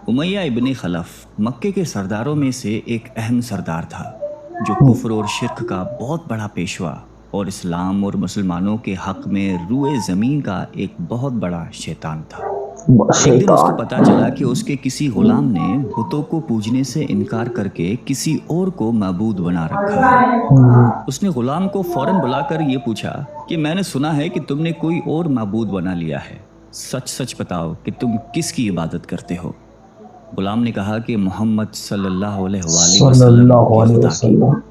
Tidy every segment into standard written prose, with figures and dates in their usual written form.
उमैया इब्न खलफ मक्के के सरदारों में से एक अहम सरदार था, जो कुफ्र और शिर्क का बहुत बड़ा पेशवा और इस्लाम और मुसलमानों के हक में रूए ज़मीन का एक बहुत बड़ा शैतान था। एक दिन उसको पता चला कि उसके किसी गुलाम ने बुतों को पूजने से इनकार करके किसी और को माबूद बना रखा है। उसने गुलाम को फौरन बुलाकर ये पूछा कि मैंने सुना है कि तुमने कोई और माबूद बना लिया है, सच सच बताओ कि तुम किसकी इबादत करते हो। गुलाम ने कहा कि मोहम्मद सल्लल्लाहु अलैहि वसल्लम।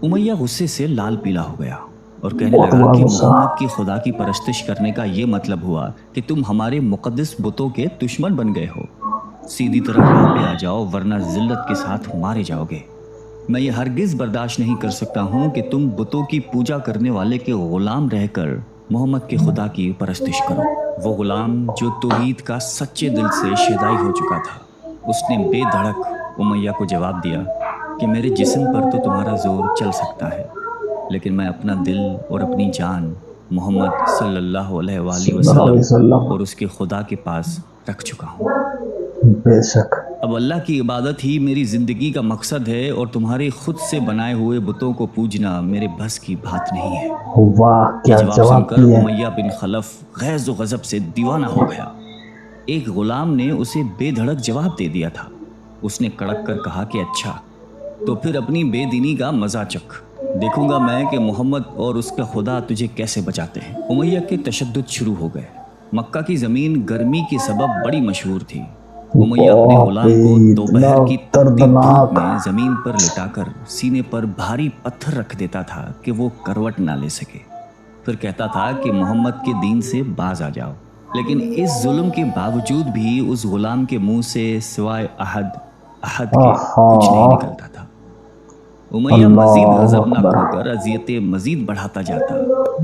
उमैया गुस्से से लाल पीला हो गया और कहने लगा कि मोहम्मद की खुदा की परस्तिश करने का ये मतलब हुआ कि तुम हमारे मुकद्दस बुतों के दुश्मन बन गए हो। सीधी तरह राह पे आ जाओ, वरना जिल्लत के साथ मारे जाओगे। मैं ये हरगिज बर्दाश्त नहीं कर सकता हूँ कि तुम बुतों की पूजा करने वाले के गुलाम रहकर मोहम्मद के खुदा की परस्तिश करो। वो गुलाम जो तौहीद का सच्चे दिल से शेदाई हो चुका था, उसने बेधड़क उमैया को जवाब दिया कि मेरे जिस्म पर तो तुम्हारा जोर चल सकता है, लेकिन मैं अपना दिल और अपनी जान मोहम्मद सल्लल्लाहु अलैहि वसल्लम और उसके खुदा के पास रख चुका हूँ। बेशक अब अल्लाह की इबादत ही मेरी ज़िंदगी का मकसद है और तुम्हारे खुद से बनाए हुए बुतों को पूजना मेरे बस की बात नहीं है। वाह, क्या जवाब सुनकर दिया। उमैया बिन खलफ गैज़ व गज़ब से दीवाना हो गया। एक गुलाम ने उसे बेधड़क जवाब दे दिया था। उसने कड़क कर कहा कि अच्छा, तो फिर अपनी बेदीनी का मजा चख, देखूंगा मैं कि मोहम्मद और उसका खुदा तुझे कैसे बचाते हैं। उमैया के तशद्दुद शुरू हो गए। मक्का की ज़मीन गर्मी के सबब बड़ी मशहूर थी। उमैया अपने गुलाम को दोपहर की तपती धूप में ज़मीन पर लिटाकर सीने पर भारी पत्थर रख देता था कि वो करवट ना ले सके। फिर कहता था कि मोहम्मद के दीन से बाज आ जाओ, लेकिन इस जुल्म के बावजूद भी उस गुलाम के मुंह से सिवाय अहद के कुछ नहीं निकलता था। उमैया मजीद गज़बनाक होकर अज़ियतें मजीद बढ़ाता जाता।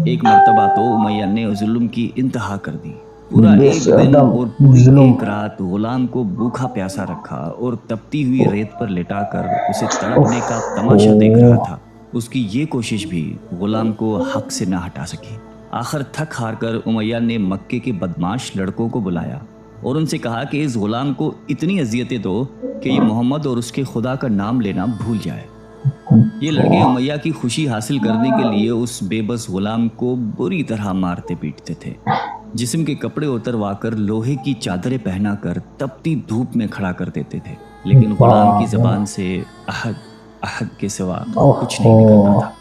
एक मर्तबा तो उमैया ने जुल्म की इंतहा कर दी। पूरा एक दिन और पूरी एक रात गुलाम को भूखा प्यासा रखा और तपती हुई रेत पर लिटाकर उसे तड़पने का तमाशा देख रहा था। उसकी ये कोशिश भी गुलाम को हक से ना हटा सकी। आखिर थक हार कर उमैया ने मक्के के बदमाश लड़कों को बुलाया और उनसे कहा कि इस गुलाम को इतनी अजियतें दो कि ये मोहम्मद और उसके खुदा का नाम लेना भूल जाए। ये लड़के उमैया की खुशी हासिल करने के लिए उस बेबस गुलाम को बुरी तरह मारते पीटते थे। जिस्म के कपड़े उतरवाकर लोहे की चादरें पहनाकर तपती धूप में खड़ा कर देते थे, लेकिन गुलाम की ज़बान से अहद के सिवा कुछ नहीं निकलता था।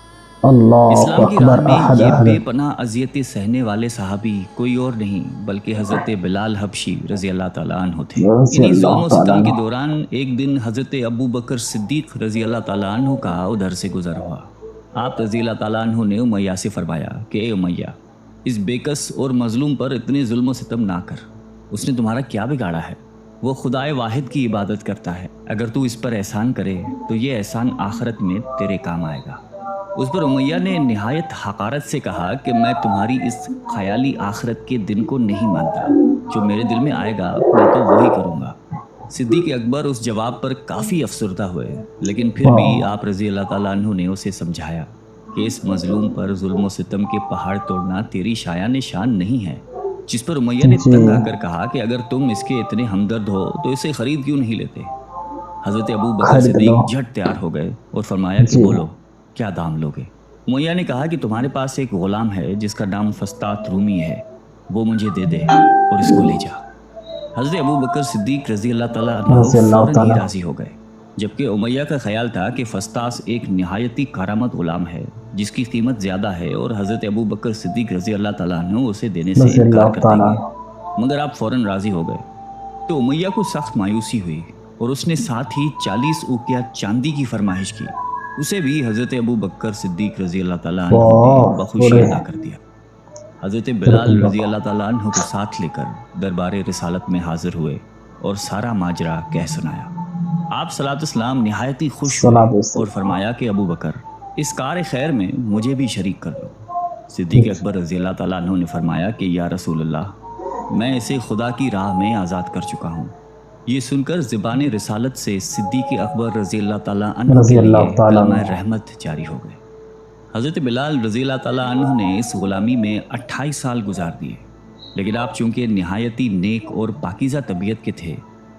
इस्लाम की राह में ये बेपनाह अज़ियतें सहने वाले सहाबी कोई और नहीं बल्कि हज़रत बिलाल हबशी रज़ी अल्लाह ताला अन्हु थे। इन्हीं ज़ुल्म सितम के दौरान एक दिन हज़रत अबू बकर सिद्दीक़ रज़ी अल्लाह ताला अन्हु का उधर से गुज़र हुआ। आप रज़ी अल्लाह ताला अन्हु ने उमैया से फरमाया कि ए उमैया, इस बेकस और मज़लूम पर इतने जुल्म सितम ना कर। उसने तुम्हारा क्या बिगाड़ा है? वो खुदाए वाहिद की इबादत करता है। अगर तू इस पर एहसान करे तो ये एहसान आखिरत में तेरे काम आएगा। उस पर उमैया ने निहायत हकारत से कहा कि मैं तुम्हारी इस ख्याली आखिरत के दिन को नहीं मानता। जो मेरे दिल में आएगा मैं तो वही करूँगा। सिद्दीक़ अकबर उस जवाब पर काफ़ी अफसरदा हुए, लेकिन फिर भी आप रज़ी अल्लाह ताला अन्हु ने उसे समझाया कि इस मजलूम पर जुल्म व सितम के पहाड़ तोड़ना तेरी शायान शान नहीं है। जिस पर उमैया ने तंग आकर कहा कि अगर तुम इसके इतने हमदर्द हो तो इसे खरीद क्यों नहीं लेते। हज़रत अबू बकर सिद्दीक़ झट तैयार हो गए और फरमाया कि बोलो, क्या दाम लोगे? उमैया ने कहा कि तुम्हारे पास एक गुलाम है जिसका नाम फस्तात रूमी है, वो मुझे दे दे और इसको ले जा। हज़रत अबू बकर सिद्दीक़ रज़ी अल्लाह ताला अन्हु फौरन ही राज़ी हो गए, जबकि उमैया का ख्याल था कि फस्तास एक निहायती कारामत गुलाम है जिसकी कीमत ज़्यादा है और हज़रत अबू बकर सिद्दीक़ रज़ी अल्लाह ताला अन्हु उसे देने से इनकार कर देंगे। मगर आप फौरन राज़ी हो गए। तो उमैया को सख्त मायूसी हुई और उसने साथ ही 40 उकिया चांदी की फरमाइश की। उसे भी हज़रत अबू बकर सिद्दीक़ रज़ी अल्लाह ताला अन्हु ने बखुशी अदा कर दिया। हज़रत बिलाल रज़ी अल्लाह ताला अन्हु को साथ लेकर दरबार रिसालत में हाजिर हुए और सारा माजरा कह सुनाया। आप सलातो-सलाम निहायत ही खुश हुए और फरमाया कि अबू बकर, इस कार खैर में मुझे भी शरीक कर लो। सिद्दीक़ अकबर रज़ी अल्लाह ताला अन्हु ने फरमाया कि या रसूल अल्लाह, मैं इसे खुदा की राह में आज़ाद कर चुका हूँ। ये सुनकर ज़बान रिसालत से सिद्दीक़ अकबर रज़ी अल्लाह ताला अन्हु के लिए कलमा रहमत जारी हो गए। हज़रत बिलाल रज़ी अल्लाह ताला अन्हु ने इस ग़ुलामी में 28 साल गुजार दिए, لیکن آپ چونکہ نہایتی نیک اور پاکیزہ طبیعت کے تھے،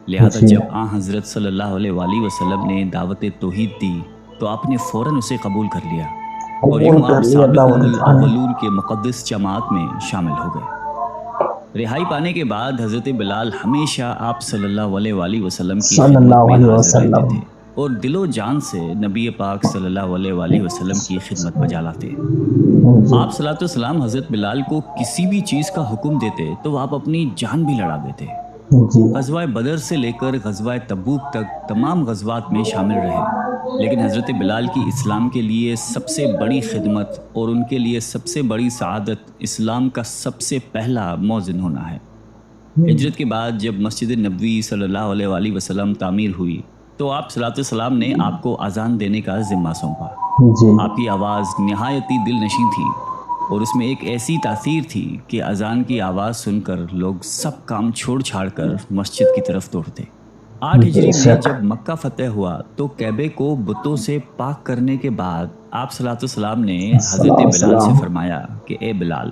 لہذا جب حضرت صلی اللہ علیہ وآلہ وسلم نے دعوت توحید دی تو آپ نے فوراً اسے قبول کر لیا، اور یوں آپ سابقون الاولون کے مقدس جماعت میں شامل ہو گئے۔ رہائی پانے کے بعد حضرت بلال ہمیشہ آپ صلی اللہ علیہ وآلہ وسلم کی خدمت میں حاضر رہتے تھے اور دل و جان سے نبی پاک صلی اللہ علیہ وآلہ وسلم کی خدمت بجا لاتے۔ آپ صلی اللہ علیہ وسلم حضرت بلال کو کسی بھی چیز کا حکم دیتے تو آپ اپنی جان بھی لڑا دیتے۔ غزوہ بدر سے لے کر غزوہ تبوک تک تمام غزوات میں شامل رہے، لیکن حضرت بلال کی اسلام کے لیے سب سے بڑی خدمت اور ان کے لیے سب سے بڑی سعادت اسلام کا سب سے پہلا موذن ہونا ہے۔ ہجرت کے بعد جب مسجد نبوی صلی اللہ علیہ وآلہ وسلم تعمیر ہوئی تو آپ صلی اللہ علیہ وسلم نے آپ کو اذان دینے کا ذمہ سونپا۔ آپ کی آواز نہایتی دل نشیں تھی اور اس میں ایک ایسی تاثیر تھی کہ اذان کی آواز سن کر لوگ سب کام چھوڑ چھاڑ کر مسجد کی طرف دوڑتے۔ 8 ہجری میں جب مکہ فتح ہوا تو کعبے کو بتوں سے پاک کرنے کے بعد آپ صلی اللہ علیہ وسلم نے حضرت بلال سے فرمایا کہ اے بلال،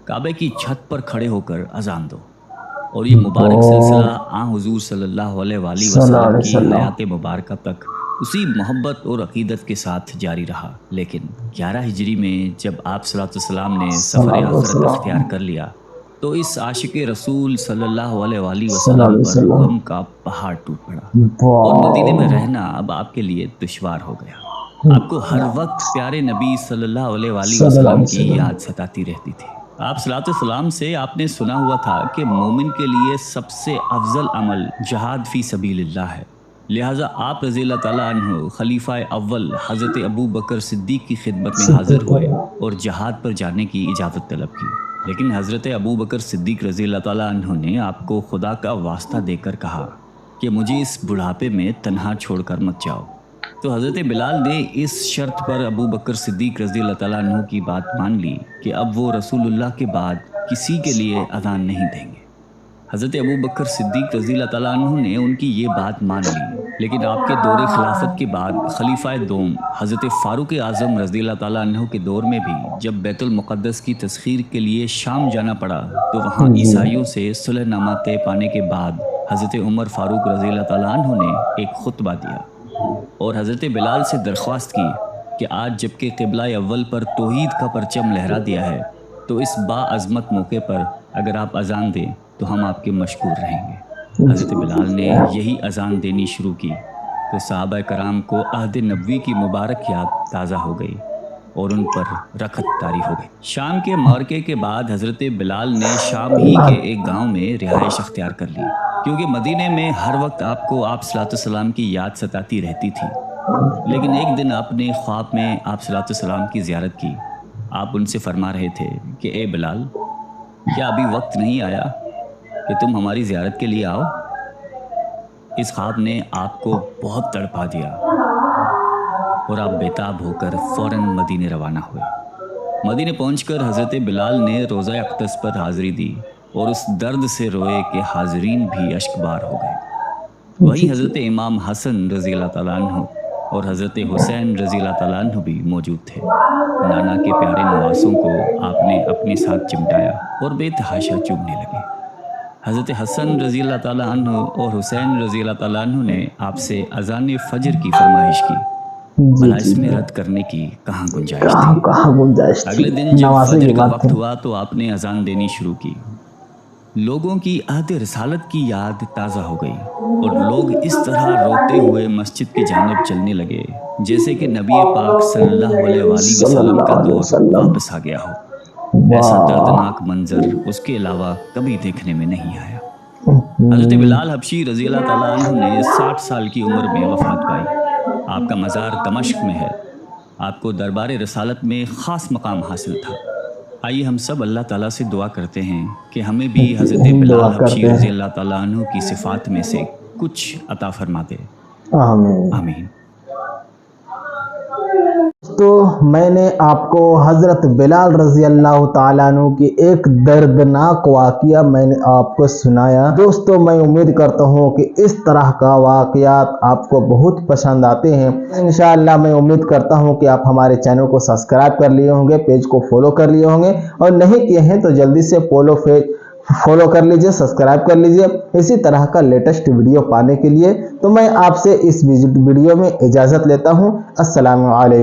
کعبے کی چھت پر کھڑے ہو کر اذان دو، اور یہ مبارک سلسلہ حضور صلی اللہ علیہ وآلہ وسلم کی حیات مبارکہ تک اسی محبت اور عقیدت کے ساتھ جاری رہا۔ لیکن 11 ہجری میں جب آپ صلی اللہ علیہ وسلم نے سفر آخرت اختیار کر لیا تو اس عاشق رسول صلی اللہ علیہ وآلہ وسلم پر غم کا پہاڑ ٹوٹ پڑا اور مدینے میں رہنا اب آپ کے لیے دشوار ہو گیا۔ آپ کو ہر وقت پیارے نبی صلی اللہ علیہ وآلہ وسلم کی یاد ستاتی رہتی تھی۔ آپ صلی اللہ علیہ وسلم سے آپ نے سنا ہوا تھا کہ مومن کے لیے سب سے افضل عمل جہاد فی سبیل اللہ ہے، لہٰذا آپ رضی اللہ تعالیٰ عنہ خلیفہ اول حضرت ابو بکر صدیق کی خدمت میں حاضر ہوئے اور جہاد پر جانے کی اجازت طلب کی، لیکن حضرت ابو بکر صدیق رضی اللہ تعالیٰ عنہ نے آپ کو خدا کا واسطہ دے کر کہا کہ مجھے اس بڑھاپے میں تنہا چھوڑ کر مت جاؤ۔ تو حضرت بلال نے اس شرط پر ابو بکر صدیق رضی اللہ تعالیٰ عنہ کی بات مان لی کہ اب وہ رسول اللہ کے بعد کسی کے لیے اذان نہیں دیں گے۔ حضرت ابو بکر صدیق رضی اللہ تعالیٰ عنہ نے ان کی یہ بات مان لی، لیکن آپ کے دور خلافت کے بعد خلیفہ دوم حضرت فاروق اعظم رضی اللہ تعالیٰ عنہ کے دور میں بھی جب بیت المقدس کی تسخیر کے لیے شام جانا پڑا تو وہاں عیسائیوں سے صلح نامہ طے پانے کے بعد حضرت عمر فاروق رضی اللہ تعالیٰ عنہ نے ایک خطبہ دیا اور حضرت بلال سے درخواست کی کہ آج جب کہ قبلہ اول پر توحید کا پرچم لہرا دیا ہے تو اس باعظمت موقع پر اگر آپ اذان دیں تو ہم آپ کے مشکور رہیں گے۔ حضرت بلال نے یہی اذان دینی شروع کی تو صحابہ کرام کو عہد نبوی کی مبارک یاد تازہ ہو گئی اور ان پر رخت طاری ہو گئی۔ شام کے معرکے کے بعد حضرت بلال نے شام ہی کے ایک گاؤں میں رہائش اختیار کر لی، کیونکہ مدینے میں ہر وقت آپ کو آپ صلی اللہ علیہ وسلم کی یاد ستاتی رہتی تھی۔ لیکن ایک دن آپ نے خواب میں آپ صلی اللہ علیہ وسلم کی زیارت کی۔ آپ ان سے فرما رہے تھے کہ اے بلال، کیا ابھی وقت نہیں آیا کہ تم ہماری زیارت کے لیے آؤ؟ اس خواب نے آپ کو بہت تڑپا دیا اور آپ بیتاب ہو کر فوراً مدینے روانہ ہوئے۔ مدینے پہنچ کر حضرت بلال نے روزہ اقدس پر حاضری دی اور اس درد سے روئے کہ حاضرین بھی اشکبار ہو گئے۔ وہیں حضرت امام حسن رضی اللہ تعالیٰ عنہ اور حضرت حسین رضی اللہ تعالیٰ عنہ بھی موجود تھے۔ نانا کے پیارے نواسوں کو آپ نے اپنے ساتھ چمٹایا اور بے تحاشا چومنے لگے۔ حضرت حسن رضی اللہ تعالیٰ عنہ اور حسین رضی اللہ تعالیٰ عنہ نے آپ سے اذان فجر کی فرمائش کی، بھلا اس میں رد کرنے کی کہاں گنجائش تھی؟ اگلے دن جب فجر کا وقت ہوا تو آپ نے اذان دینی شروع کی۔ لوگوں کی عہد رسالت کی یاد تازہ ہو گئی اور لوگ اس طرح روتے ہوئے مسجد کی جانب چلنے لگے جیسے کہ نبی پاک صلی اللہ علیہ وآلہ وسلم کا دور واپس آ گیا ہو۔ ایسا دردناک منظر اس کے علاوہ کبھی دیکھنے میں نہیں آیا۔ حضرت بلال حبشی رضی اللہ تعالیٰ عنہ نے 60 سال کی عمر میں وفات پائی۔ آپ کا مزار دمشق میں ہے۔ آپ کو دربار رسالت میں خاص مقام حاصل تھا۔ آئیے ہم سب اللہ تعالیٰ سے دعا کرتے ہیں کہ ہمیں بھی حضرت بلال حبشی رضی اللہ تعالیٰ عنہ کی صفات میں سے کچھ عطا فرما دے، آمین۔ تو میں نے آپ کو حضرت بلال رضی اللہ تعالیٰ عنہ کی ایک دردناک واقعہ میں نے آپ کو سنایا۔ دوستو میں امید کرتا ہوں کہ اس طرح کا واقعات آپ کو بہت پسند آتے ہیں۔ انشاءاللہ میں امید کرتا ہوں کہ آپ ہمارے چینل کو سبسکرائب کر لیے ہوں گے، پیج کو فالو کر لیے ہوں گے، اور نہیں کیے ہیں تو جلدی سے फॉलो कर लीजिए, सब्सक्राइब कर लीजिए इसी तरह का लेटेस्ट वीडियो पाने के लिए। तो मैं आपसे इस वीडियो में इजाज़त लेता हूँ। अस्सलाम वालेकुम।